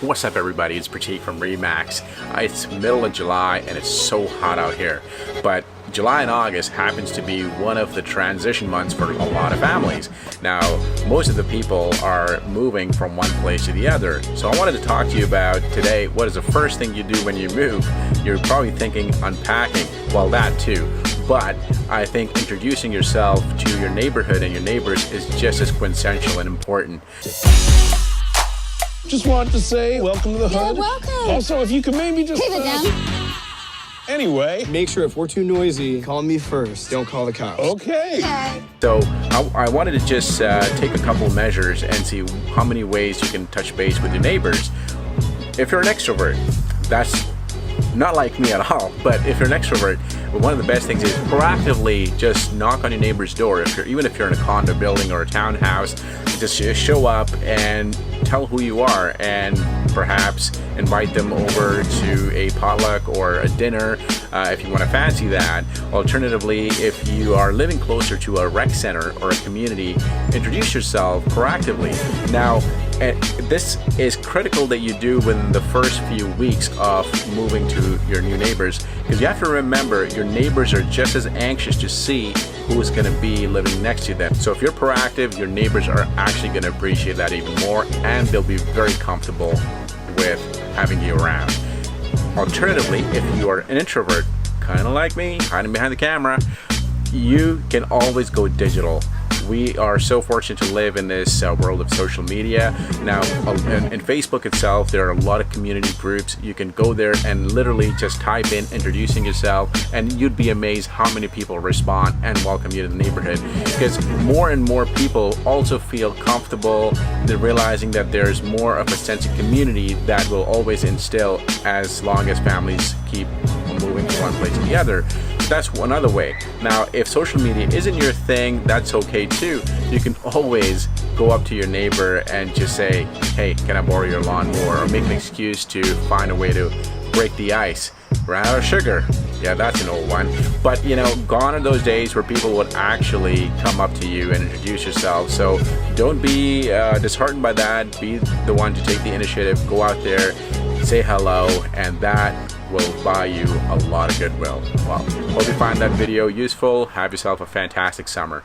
What's up everybody, it's Pratik from Remax. It's middle of July and it's so hot out here, but July and August happens to be one of the transition months for a lot of families. Now, most of the people are moving from one place to the other, so I wanted to talk to you about today, what is the first thing you do when you move? You're probably thinking unpacking, well that too, but I think introducing yourself to your neighborhood and your neighbors is just as quintessential and important. Just wanted to say welcome to the hood. Yeah, welcome. Also, if you could maybe just... Keep it down. Anyway. Make sure if we're too noisy, call me first. Don't call the cops. Okay. So I wanted to just take a couple measures and see how many ways you can touch base with your neighbors. If you're an extrovert, that's not like me at all, but if you're an extrovert, one of the best things is proactively just knock on your neighbor's door. Even if you're in a condo building or a townhouse, just show up and tell who you are and perhaps invite them over to a potluck or a dinner if you want to fancy that. Alternatively, if you are living closer to a rec center or a community, introduce yourself proactively. Now, this is critical that you do within the first few weeks of moving to your new neighbors, because you have to remember your neighbors are just as anxious to see who is going to be living next to them. So if you're proactive, your neighbors are actually going to appreciate that even more, and they'll be very comfortable with having you around. Alternatively, if you are an introvert, kind of like me, hiding behind the camera, you can always go digital. We are so fortunate to live in this world of social media. Now, in Facebook itself, there are a lot of community groups. You can go there and literally just type in introducing yourself, and you'd be amazed how many people respond and welcome you to the neighborhood. Because more and more people also feel comfortable. They're realizing that there's more of a sense of community that will always instill as long as families keep moving from one place to the other. That's one other way. Now, if social media isn't your thing, that's okay too. You can always go up to your neighbor and just say, hey, can I borrow your lawnmower? Or make an excuse to find a way to break the ice. Ran out of sugar. Yeah, that's an old one. But you know, gone are those days where people would actually come up to you and introduce yourself. So don't be disheartened by that. Be the one to take the initiative. Go out there, say hello, and that will buy you a lot of goodwill. Well, hope you find that video useful. Have yourself a fantastic summer.